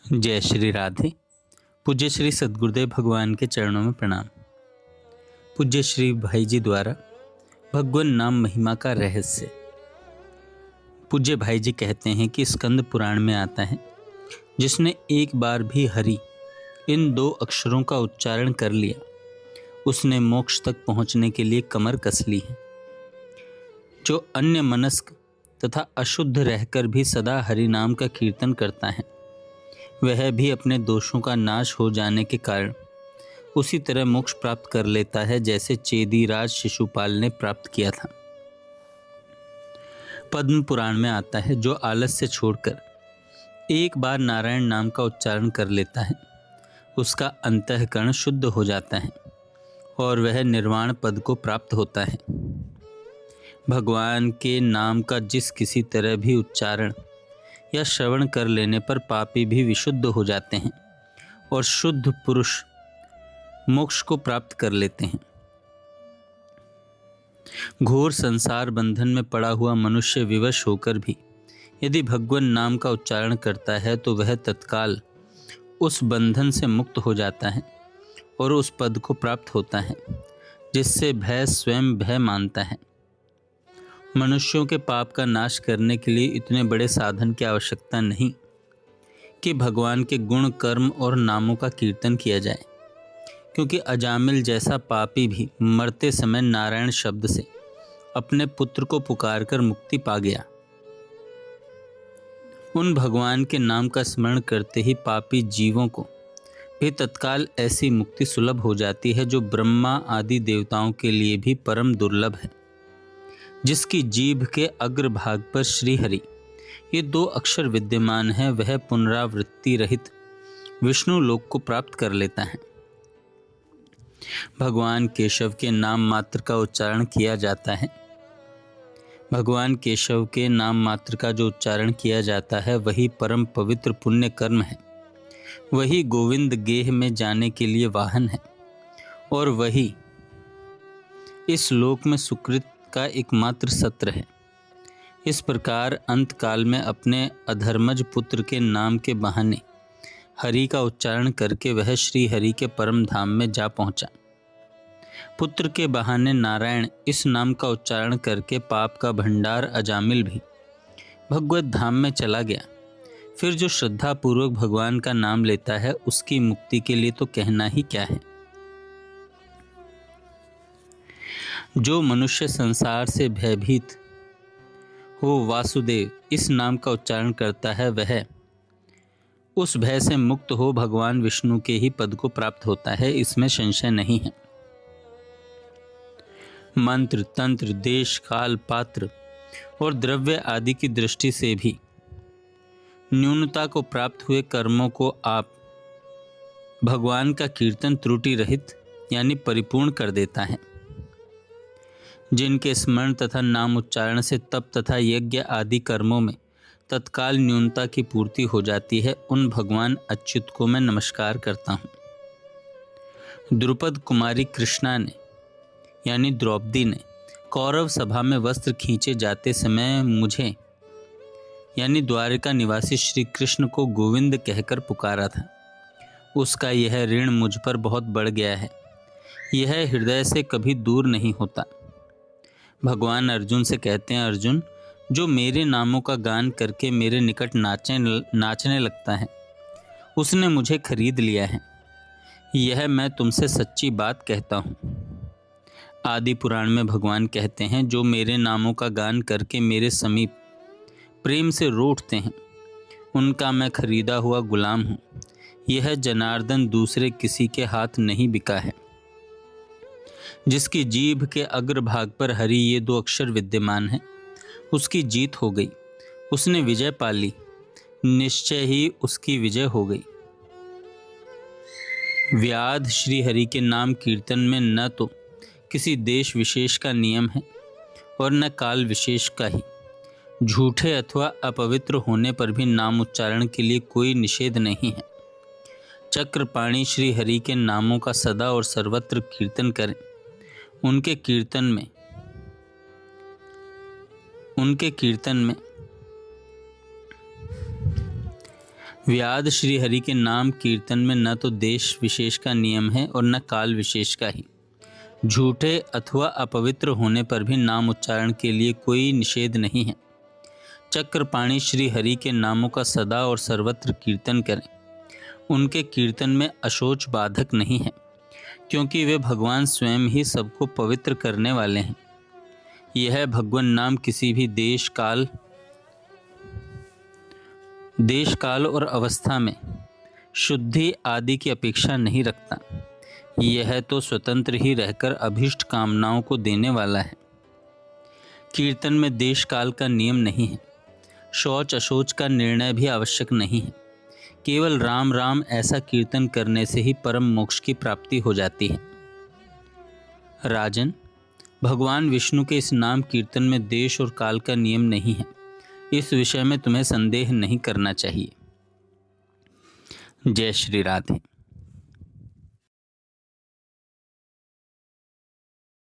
जय श्री राधे। पूज्य श्री सद्गुरुदेव भगवान के चरणों में प्रणाम। पूज्य श्री भाई जी द्वारा भगवान नाम महिमा का रहस्य। पूज्य भाई जी कहते हैं कि स्कंद पुराण में आता है, जिसने एक बार भी हरि इन दो अक्षरों का उच्चारण कर लिया, उसने मोक्ष तक पहुंचने के लिए कमर कस ली है। जो अन्य मनस्क तथा अशुद्ध रहकर भी सदा हरि नाम का कीर्तन करता है, वह भी अपने दोषों का नाश हो जाने के कारण उसी तरह मोक्ष प्राप्त कर लेता है जैसे चेदीराज शिशुपाल ने प्राप्त किया था। पद्म पुराण में आता है, जो आलस्य छोड़कर एक बार नारायण नाम का उच्चारण कर लेता है, उसका अंतःकरण शुद्ध हो जाता है और वह निर्वाण पद को प्राप्त होता है। भगवान के नाम का जिस किसी तरह भी उच्चारण या श्रवण कर लेने पर पापी भी विशुद्ध हो जाते हैं और शुद्ध पुरुष मोक्ष को प्राप्त कर लेते हैं। घोर संसार बंधन में पड़ा हुआ मनुष्य विवश होकर भी यदि भगवान नाम का उच्चारण करता है तो वह तत्काल उस बंधन से मुक्त हो जाता है और उस पद को प्राप्त होता है जिससे भय स्वयं भय मानता है। मनुष्यों के पाप का नाश करने के लिए इतने बड़े साधन की आवश्यकता नहीं कि भगवान के गुण, कर्म और नामों का कीर्तन किया जाए, क्योंकि अजामिल जैसा पापी भी मरते समय नारायण शब्द से अपने पुत्र को पुकारकर मुक्ति पा गया। उन भगवान के नाम का स्मरण करते ही पापी जीवों को भी तत्काल ऐसी मुक्ति सुलभ हो जाती है जो ब्रह्मा आदि देवताओं के लिए भी परम दुर्लभ है। जिसकी जीभ के अग्रभाग पर श्री हरि ये दो अक्षर विद्यमान है, वह पुनरावृत्ति रहित विष्णु लोक को प्राप्त कर लेता है। भगवान केशव के नाम मात्र का उच्चारण किया जाता है। भगवान केशव के नाम मात्र का जो उच्चारण किया जाता है वही परम पवित्र पुण्य कर्म है, वही गोविंद गेह में जाने के लिए वाहन है और वही इस लोक में सुकृत का एकमात्र सत्र है। इस प्रकार अंत काल में अपने अधर्मज पुत्र के नाम के बहाने हरि का उच्चारण करके वह श्री हरि के परम धाम में जा पहुंचा। पुत्र के बहाने नारायण इस नाम का उच्चारण करके पाप का भंडार अजामिल भी भगवत धाम में चला गया। फिर जो श्रद्धा पूर्वक भगवान का नाम लेता है, उसकी मुक्ति के लिए तो कहना ही क्या है। जो मनुष्य संसार से भयभीत हो वासुदेव इस नाम का उच्चारण करता है, वह उस भय से मुक्त हो भगवान विष्णु के ही पद को प्राप्त होता है, इसमें संशय नहीं है। मंत्र, तंत्र, देश, काल, पात्र और द्रव्य आदि की दृष्टि से भी न्यूनता को प्राप्त हुए कर्मों को आप भगवान का कीर्तन त्रुटि रहित यानी परिपूर्ण कर देता है। जिनके स्मरण तथा नाम उच्चारण से तप तथा यज्ञ आदि कर्मों में तत्काल न्यूनता की पूर्ति हो जाती है, उन भगवान अच्युत को मैं नमस्कार करता हूँ। द्रुपद कुमारी कृष्णा ने यानी द्रौपदी ने कौरव सभा में वस्त्र खींचे जाते समय मुझे यानी द्वारिका निवासी श्री कृष्ण को गोविंद कहकर पुकारा था। उसका यह ऋण मुझ पर बहुत बढ़ गया है, यह हृदय से कभी दूर नहीं होता। भगवान अर्जुन से कहते हैं, अर्जुन जो मेरे नामों का गान करके मेरे निकट नाचने लगता है, उसने मुझे खरीद लिया है। यह मैं तुमसे सच्ची बात कहता हूँ। आदि पुराण में भगवान कहते हैं, जो मेरे नामों का गान करके मेरे समीप प्रेम से रो उठते हैं, उनका मैं खरीदा हुआ गुलाम हूँ। यह जनार्दन दूसरे किसी के हाथ नहीं बिका है। जिसकी जीभ के अग्रभाग पर हरि ये दो अक्षर विद्यमान है, उसकी जीत हो गई, उसने विजय पा ली, निश्चय ही उसकी विजय हो गई। व्याध श्री हरि के नाम कीर्तन में न तो किसी देश विशेष का नियम है और न काल विशेष का ही। झूठे अथवा अपवित्र होने पर भी नाम उच्चारण के लिए कोई निषेध नहीं है। चक्रपाणी श्री हरि के नामों का सदा और सर्वत्र कीर्तन करें। उनके कीर्तन में व्याद श्री हरि के नाम कीर्तन में न तो देश विशेष का नियम है और न काल विशेष का ही। झूठे अथवा अपवित्र होने पर भी नाम उच्चारण के लिए कोई निषेध नहीं है। चक्रपाणी श्री हरि के नामों का सदा और सर्वत्र कीर्तन करें। उनके कीर्तन में अशोच बाधक नहीं है, क्योंकि वे भगवान स्वयं ही सबको पवित्र करने वाले हैं। यह भगवान नाम किसी भी देश काल और अवस्था में शुद्धि आदि की अपेक्षा नहीं रखता। यह तो स्वतंत्र ही रहकर अभीष्ट कामनाओं को देने वाला है। कीर्तन में देश काल का नियम नहीं है। शौच अशौच का निर्णय भी आवश्यक नहीं है। केवल राम राम ऐसा कीर्तन करने से ही परम मोक्ष की प्राप्ति हो जाती है। राजन, भगवान विष्णु के इस नाम कीर्तन में देश और काल का नियम नहीं है। इस विषय में तुम्हें संदेह नहीं करना चाहिए। जय श्री राधे।